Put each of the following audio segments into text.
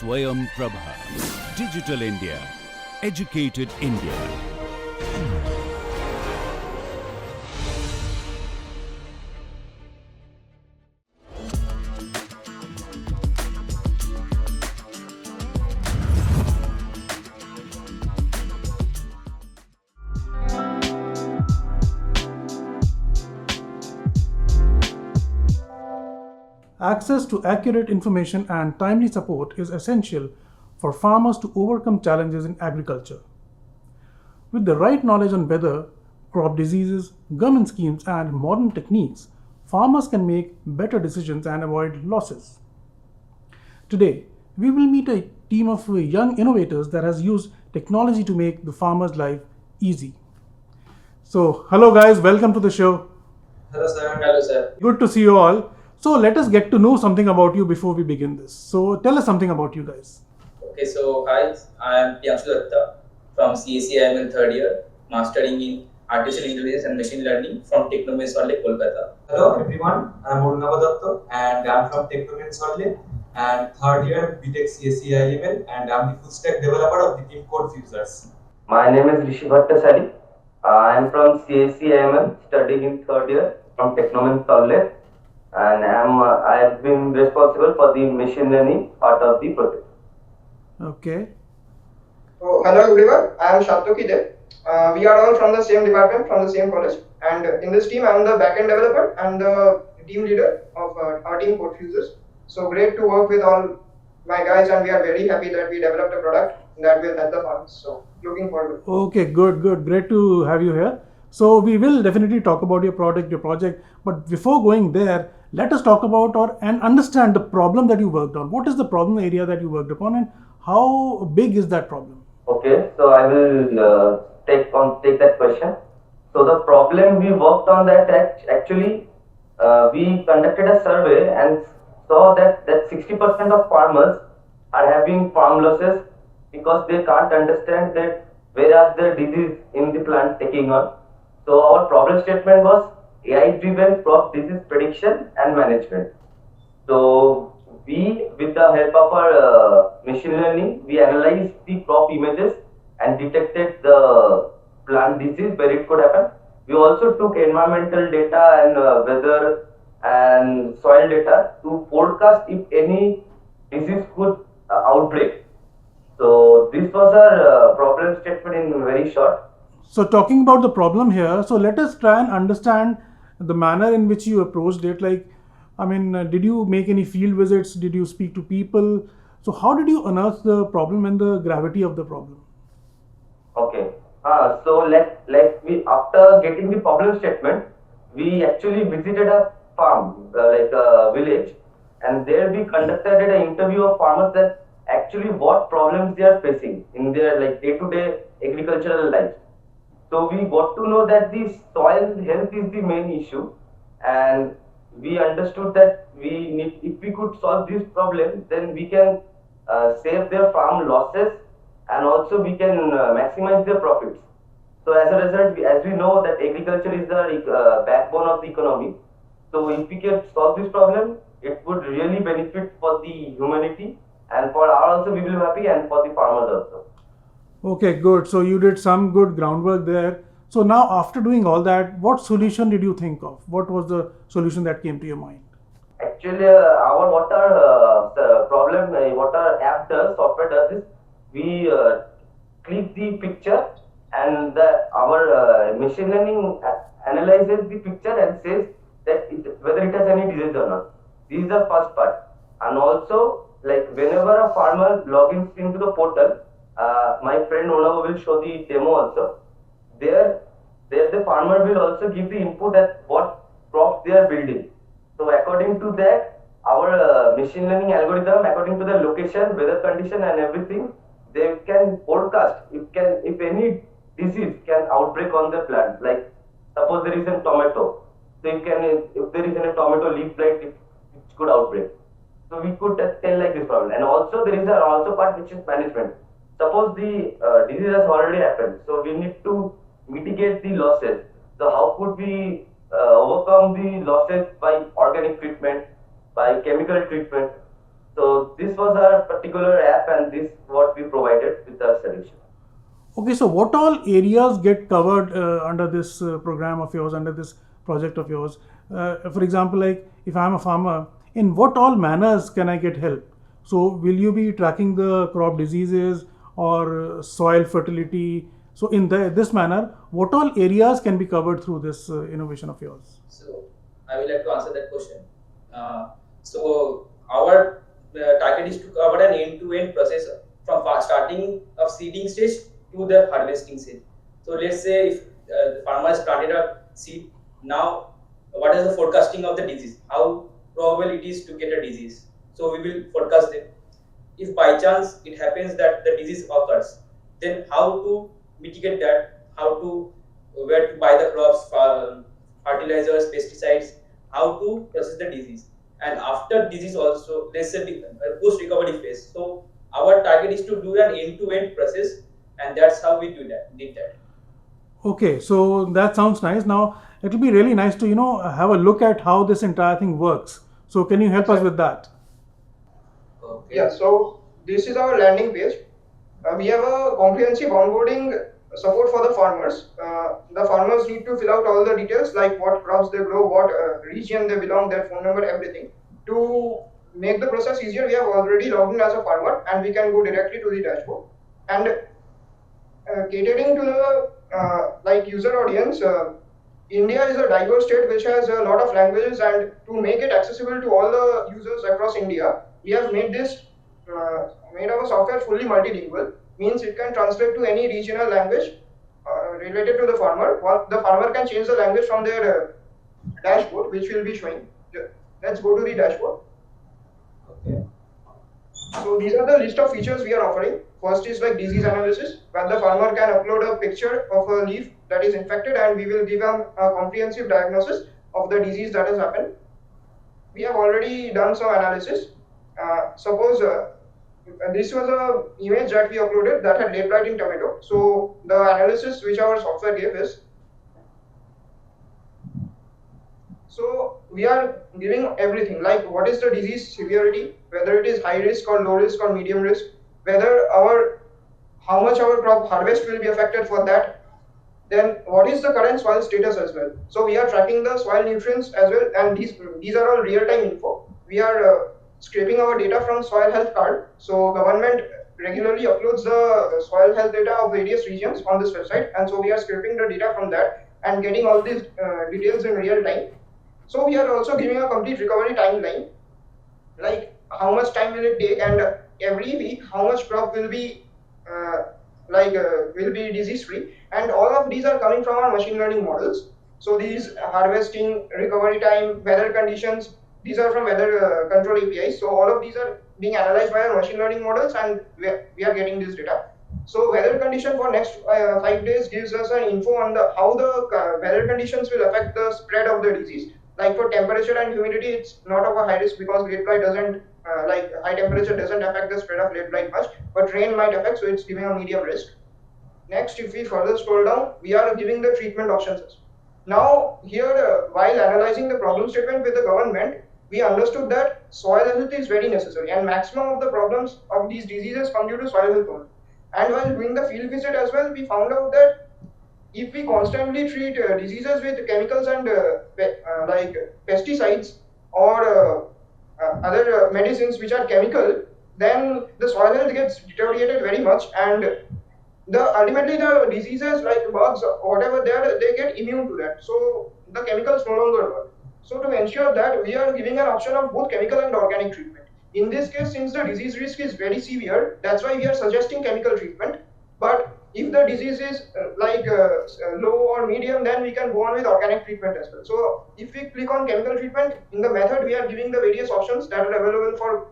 Swayam Prabha. Digital India. Educated India. Access to accurate information and timely support is essential for farmers to overcome challenges in agriculture. With the right knowledge on weather, crop diseases, government schemes, and modern techniques, farmers can make better decisions and avoid losses. Today, we will meet a team of young innovators that has used technology to make the farmer's life easy. So, hello guys, welcome to the show. Hello sir. Hello sir. Good to see you all. So let us get to know something about you before we begin this. So tell us something about you guys. Okay, so hi, I am Rathod from ACITE third year, mastering in Artificial Intelligence and Machine Learning from Technomen Kolkata. Hello everyone, I am Datta and I am from Technomen and third year BTech CSE level and I am the full stack developer of the team Code Fusers. My name is Rishi Bhattasari. I am from CSE studying in third year from Technomen and I have been responsible for the machine learning part of the project. Okay. So, hello everyone, I am Shatoki Dev. We are all from the same department, from the same college, and in this team I am the backend developer and the team leader of our team Code Fusers. So great to work with all my guys, and we are very happy that we developed a product that will help the farmers. So looking forward. Okay, good. Great to have you here. So we will definitely talk about your project, but before going there, let us talk about and understand the problem that you worked on. What is the problem area that you worked upon and how big is that problem? Okay, so I will take that question. So the problem we worked on that actually we conducted a survey and saw that 60% of farmers are having farm losses because they can't understand that where are the disease in the plant taking on. So our problem statement was AI-driven crop disease prediction and management. So we, with the help of our machine learning, we analyzed the crop images and detected the plant disease where it could happen. We also took environmental data and weather and soil data to forecast if any disease could outbreak. So this was our problem statement in very short. So talking about the problem here, so let us try and understand the manner in which you approached it. Did you make any field visits? Did you speak to people? So how did you unearth the problem and the gravity of the problem? Okay. So we after getting the problem statement, we actually visited a farm, like a village, and there we conducted an interview of farmers that actually what problems they are facing in their day-to-day agricultural life. So we got to know that the soil health is the main issue, and we understood that if we could solve this problem, then we can save their farm losses and also we can maximize their profits. So as a result, as we know that agriculture is the backbone of the economy. So if we can solve this problem, it would really benefit for the humanity, and for our also we will be happy, and for the farmers also. Okay, good. So you did some good groundwork there. So now after doing all that, what solution did you think of? What was the solution that came to your mind? Actually, what our app does, software does is we click the picture and our machine learning analyzes the picture and says that whether it has any disease or not. This is the first part. And also, whenever a farmer logins into the portal, my friend Umesh will show the demo also. There the farmer will also give the input at what crops they are building. So according to that, our machine learning algorithm, according to the location, weather condition and everything, they can forecast if any disease can outbreak on the plant. Like suppose there is a tomato, so if there is a tomato leaf blight, it could outbreak. So we could tell like this problem. And also there is also part which is management. Suppose the disease has already happened, so we need to mitigate the losses. So how could we overcome the losses by organic treatment, by chemical treatment? So this was our particular app, and this what we provided with our solution. Okay, so what all areas get covered under this program of yours, under this project of yours? For example, like if I'm a farmer, in what all manners can I get help? So, will you be tracking the crop diseases or soil fertility? So, in this manner, what all areas can be covered through this innovation of yours? So I will like to answer that question. So our target is to cover an end-to-end process from starting of seeding stage to the harvesting stage. So let's say if the farmer has planted a seed, now what is the forecasting of the disease? How probable it is to get a disease? So we will forecast them. If by chance it happens that the disease occurs, then how to mitigate that? How to where to buy the crops, fertilizers, pesticides, how to process the disease, and after disease also, let's say the post recovery phase. So our target is to do an end-to-end process, and that's how we did that. Okay, so that sounds nice. Now, it will be really nice to, have a look at how this entire thing works. So, can you help us with that? Okay. Yeah, so this is our landing page. We have a comprehensive onboarding support for the farmers. The farmers need to fill out all the details like what crops they grow, what region they belong, their phone number, everything. To make the process easier, we have already logged in as a farmer and we can go directly to the dashboard. And catering to the like user audience, India is a diverse state which has a lot of languages, and to make it accessible to all the users across India, we have made our software fully multilingual. Means it can translate to any regional language related to the farmer. The farmer can change the language from their dashboard, which will be showing. Let's go to the dashboard. Okay. So these are the list of features we are offering. First is like disease analysis, where the farmer can upload a picture of a leaf that is infected, and we will give them a comprehensive diagnosis of the disease that has happened. We have already done some analysis. Suppose this was a image that we uploaded that had late blight in tomato. So the analysis which our software gave is, so we are giving everything like what is the disease severity, whether it is high risk or low risk or medium risk, whether how much our crop harvest will be affected for that. Then what is the current soil status as well. So we are tracking the soil nutrients as well, and these are all real-time info. We are scraping our data from soil health card. So government regularly uploads the soil health data of various regions on this website, and so we are scraping the data from that and getting all these details in real time. So we are also giving a complete recovery timeline, like how much time will it take, and every week how much crop will be will be disease free, and all of these are coming from our machine learning models. So these harvesting, recovery time, weather conditions, these are from weather control APIs. So all of these are being analyzed by our machine learning models, and we are getting this data. So weather condition for next 5 days gives us an info on how the weather conditions will affect the spread of the disease. Like for temperature and humidity, it's not of a high risk because late blight doesn't high temperature doesn't affect the spread of late blight much, but rain might affect, so it's giving a medium risk. Next, if we further scroll down, we are giving the treatment options. Now here, while analyzing the problem statement with the government, we understood that soil health is very necessary, and maximum of the problems of these diseases come due to soil health only. And while doing the field visit as well, we found out that if we constantly treat diseases with chemicals and like pesticides or other medicines which are chemical, then the soil health gets deteriorated very much, and ultimately the diseases like bugs or whatever they get immune to that. So the chemicals no longer work. So to ensure that, we are giving an option of both chemical and organic treatment. In this case, since the disease risk is very severe, that's why we are suggesting chemical treatment. But if the disease is low or medium, then we can go on with organic treatment as well. So if we click on chemical treatment, in the method we are giving the various options that are available for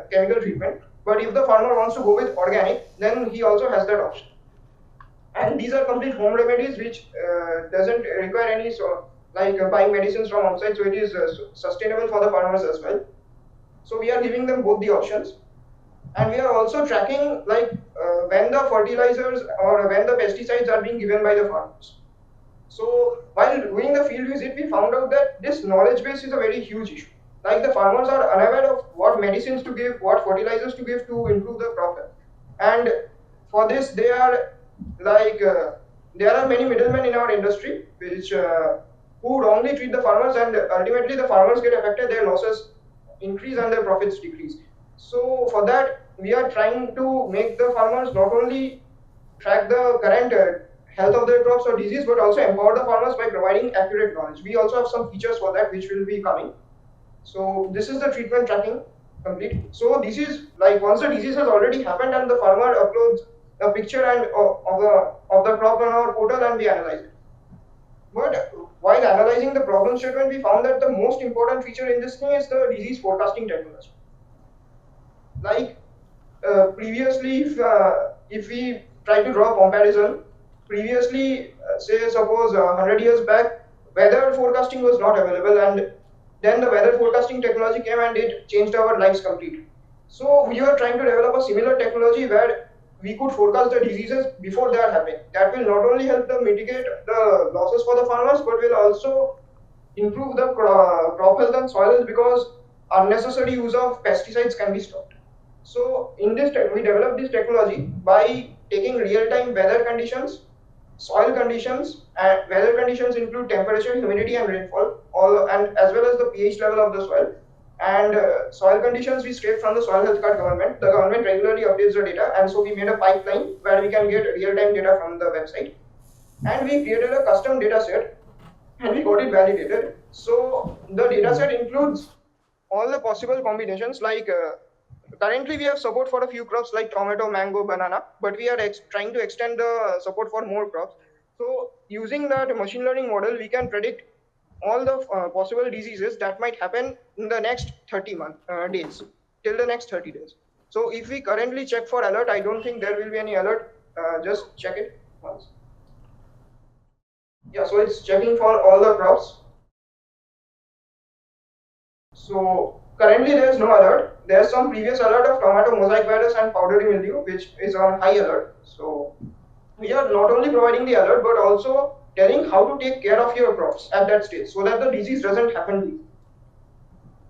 chemical treatment. But if the farmer wants to go with organic, then he also has that option. And these are complete home remedies which doesn't require any buying medicines from outside, so it is sustainable for the farmers as well. So we are giving them both the options. And we are also tracking when the fertilizers or when the pesticides are being given by the farmers. So while doing the field visit, we found out that this knowledge base is a very huge issue. Like the farmers are unaware of what medicines to give, what fertilizers to give to improve the crop health. And for this, they are like there are many middlemen in our industry which who wrongly treat the farmers, and ultimately the farmers get affected, their losses increase and their profits decrease. So for that, we are trying to make the farmers not only track the current health of their crops or disease, but also empower the farmers by providing accurate knowledge. We also have some features for that which will be coming. So this is the treatment tracking complete. So this is like once the disease has already happened and the farmer uploads a picture and of the crop on our portal, and we analyze it. But while analyzing the problem statement, we found that the most important feature in this thing is the disease forecasting technology. Like previously, if we try to draw a comparison, previously, say suppose 100 years back, weather forecasting was not available, and then the weather forecasting technology came and it changed our lives completely. So we were trying to develop a similar technology where we could forecast the diseases before they are happening. That will not only help them mitigate the losses for the farmers, but will also improve the crop health and soil health, because unnecessary use of pesticides can be stopped. So in this, we developed this technology by taking real-time weather conditions, soil conditions, and weather conditions include temperature, humidity, and rainfall, all and as well as the pH level of the soil. And soil conditions we scrape from the soil health card government. The government regularly updates the data, and so we made a pipeline where we can get real-time data from the website. And we created a custom data set, and we got it validated. So the data set includes all the possible combinations. Like currently we have support for a few crops like tomato, mango, banana, but we are trying to extend the support for more crops. So using that machine learning model, we can predict all the possible diseases that might happen in the next 30 days, till the next 30 days. So if we currently check for alert, I don't think there will be any alert. Just check it once. Yeah, so it's checking for all the crops. So currently there is no alert. There is some previous alert of tomato mosaic virus and powdery mildew, which is on high alert. So we are not only providing the alert, but also telling how to take care of your crops at that stage, so that the disease doesn't happen to you.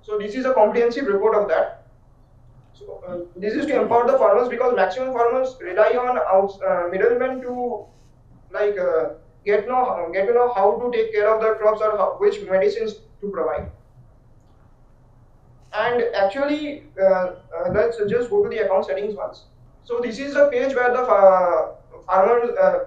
So this is a comprehensive report of that. So this is to empower the farmers, because maximum farmers rely on middlemen to like get to know how to take care of their crops, or which medicines to provide. And actually, let's just go to the account settings once. So this is a page where the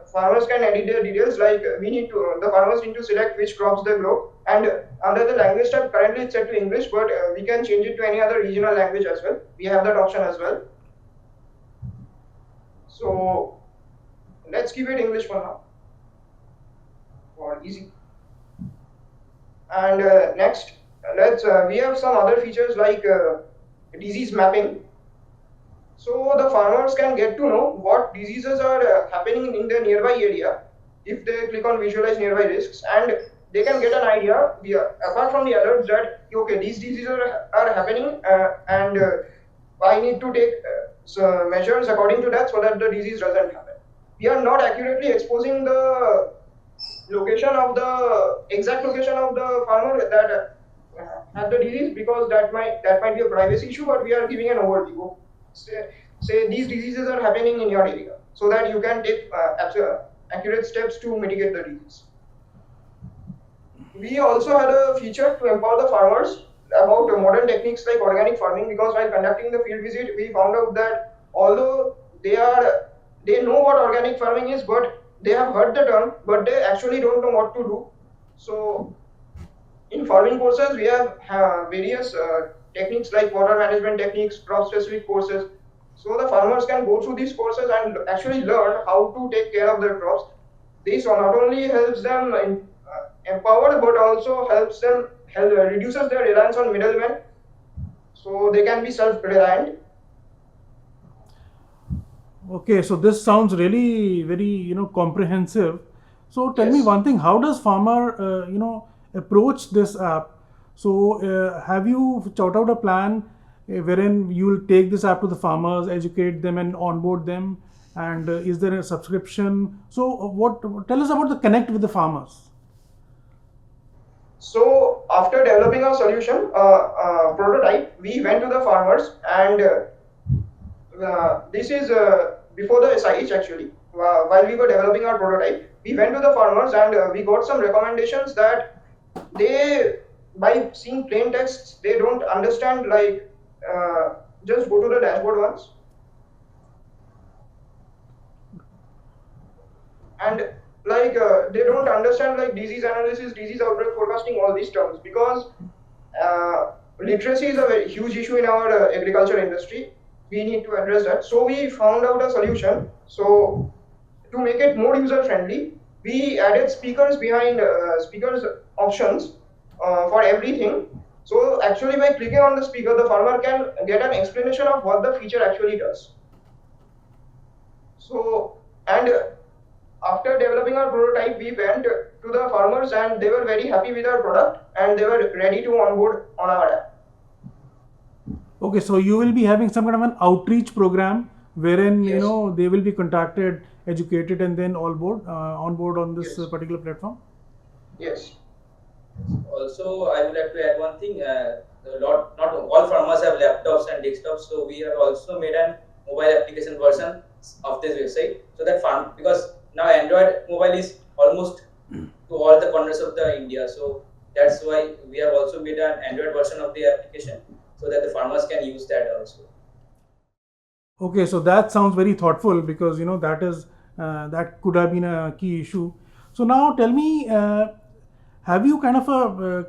farmers can edit their details. Like the farmers need to select which crops they grow, and under the language tab, currently it's set to English, but we can change it to any other regional language as well. We have that option as well. So let's keep it English for now, for easy. And next, we have some other features like disease mapping. So the farmers can get to know what diseases are happening in their nearby area if they click on visualize nearby risks, and they can get an idea apart from the alerts that okay, these diseases are happening, and I need to take measures according to that, so that the disease doesn't happen. We are not accurately exposing the exact location of the farmer that had the disease, because that might be a privacy issue, but we are giving an overview. Say these diseases are happening in your area, so that you can take accurate steps to mitigate the disease. We also had a feature to empower the farmers about modern techniques like organic farming, because while conducting the field visit, we found out that although they know what organic farming is, but they have heard the term, but they actually don't know what to do. So in farming courses, we have various techniques like water management techniques, crop specific courses. So the farmers can go through these courses and actually learn how to take care of their crops. This not only helps them empowered, but also reduces their reliance on middlemen, so they can be self-reliant. Okay, so this sounds really very comprehensive. So tell me one thing: how does farmer approach this app? So have you chart out a plan wherein you will take this app to the farmers, educate them, and onboard them? And is there a subscription? So tell us about the connect with the farmers. So after developing our solution prototype, we went to the farmers, and this is before the SIH actually. While we were developing our prototype, we went to the farmers, and we got some recommendations that they, by seeing plain texts, they don't understand. Like, just go to the dashboard once. And like they don't understand like disease analysis, disease outbreak forecasting, all these terms, because literacy is a very huge issue in our agriculture industry. We need to address that. So we found out a solution. So to make it more user friendly, we added speakers behind speakers options for everything. So actually, by clicking on the speaker, the farmer can get an explanation of what the feature actually does. So, and after developing our prototype, we went to the farmers, and they were very happy with our product, and they were ready to onboard on our app. Okay, so you will be having some kind of an outreach program wherein Yes. they will be contacted, educated, and then on board on this Yes. particular platform. Yes. Also, I would like to add one thing. Not all farmers have laptops and desktops, so we have also made an mobile application version of this website, so that because now Android mobile is almost to all the corners of the India, so that's why we have also made an Android version of the application, so that the farmers can use that also. Okay, so that sounds very thoughtful, because that is that could have been a key issue. So now tell me, have you kind of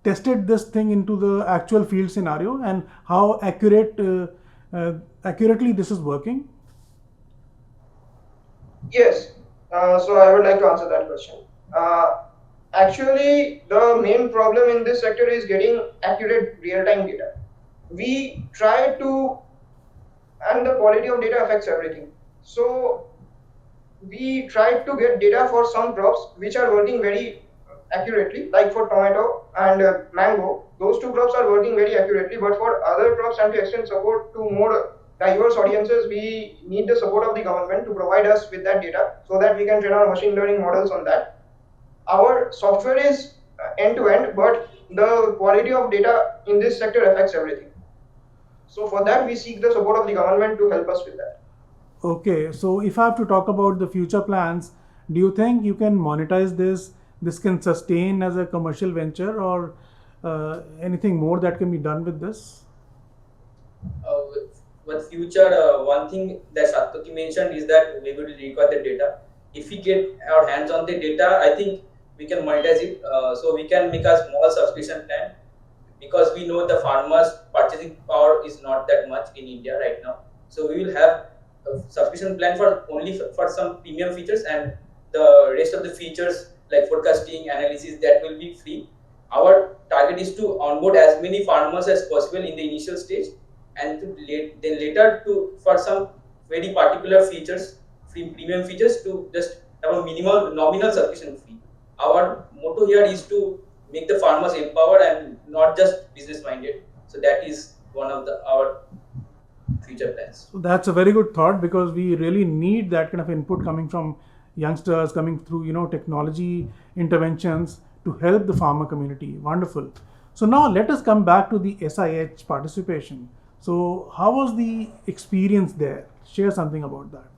tested this thing into the actual field scenario, and how accurately this is working? Yes. So I would like to answer that question. Actually, the main problem in this sector is getting accurate real-time data. We try to, and the quality of data affects everything. So we try to get data for some crops which are working very accurately, like for tomato and mango. Those two crops are working very accurately, but for other crops, and to extend support to more diverse audiences, we need the support of the government to provide us with that data, so that we can train our machine learning models on that. Our software is end-to-end, but the quality of data in this sector affects everything. So for that, we seek the support of the government to help us with that. Okay, so if I have to talk about the future plans, do you think you can monetize this? This can sustain as a commercial venture, or anything more that can be done with this? With future, one thing that Satoki mentioned is that we will require the data. If we get our hands on the data, I think we can monetize it. So we can make a small subscription plan, because we know the farmers' purchasing power is not that much in India right now. So we will have a subscription plan for only for some premium features, and the rest of the features like forecasting, analysis, that will be free. Our target is to onboard as many farmers as possible in the initial stage, and then later to for some very particular features, free premium features, to just have a minimal nominal subscription fee. Our motto here is to make the farmers empowered and not just business minded. So that is one of our future plans. So that's a very good thought, because we really need that kind of input coming from youngsters, coming through technology interventions to help the farmer community. Wonderful. So now let us come back to the SIH participation. So how was the experience there? Share something about that.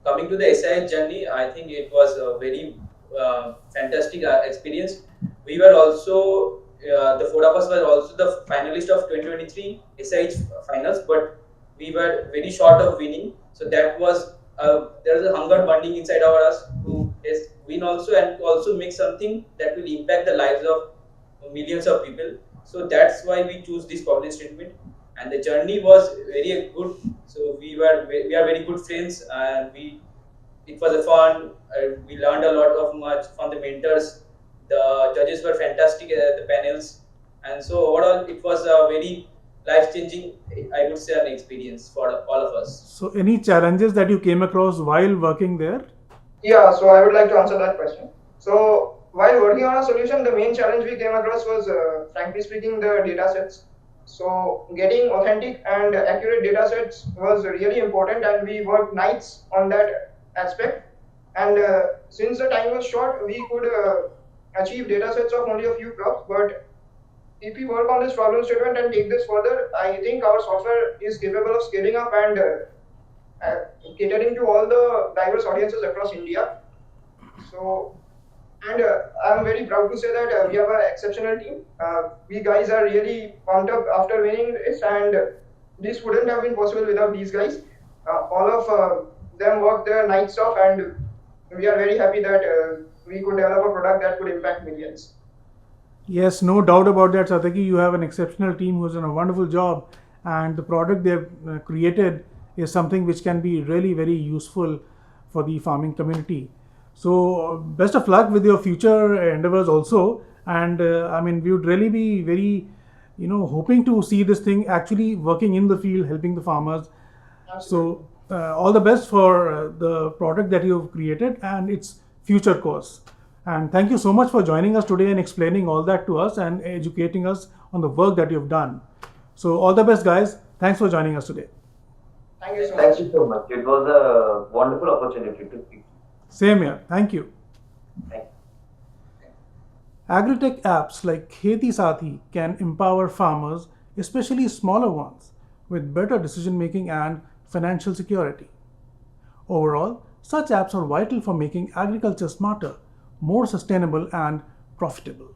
Coming to the SIH journey, I think it was a very fantastic experience. We were also the four of us were also the finalist of 2023 SIH finals, but we were very short of winning. So that was there is a hunger burning inside us to win also, and also make something that will impact the lives of millions of people. So that's why we choose this public statement, and the journey was very good. So we are very good friends, and it was a fun. We learned a lot of much from the mentors. The judges were fantastic at the panels, and so overall it was a very life-changing, I would say, an experience for all of us. So any challenges that you came across while working there? Yeah, so I would like to answer that question. So while working on a solution, the main challenge we came across was, frankly speaking, the data sets. So getting authentic and accurate data sets was really important, and we worked nights on that aspect. And since the time was short, we could achieve data sets of only a few crops, but if we work on this problem statement and take this further, I think our software is capable of scaling up and catering to all the diverse audiences across India. So, and I'm very proud to say that we have an exceptional team. We guys are really pumped up after winning this, and this wouldn't have been possible without these guys. All of them worked their nights off, and we are very happy that we could develop a product that could impact millions. Yes, no doubt about that, Satyaki. You have an exceptional team who's done a wonderful job, and the product they've created is something which can be really very useful for the farming community. So, best of luck with your future endeavors also. And I mean, we would really be very, hoping to see this thing actually working in the field, helping the farmers. So, all the best for the product that you've created and its future course. And thank you so much for joining us today and explaining all that to us and educating us on the work that you've done. So all the best, guys. Thanks for joining us today. Thank you so much. Thank you so much. It was a wonderful opportunity to speak. Same here. Thank you. Thank you. Agritech apps like Khethi Saathi can empower farmers, especially smaller ones, with better decision making and financial security. Overall, such apps are vital for making agriculture smarter, more sustainable and profitable.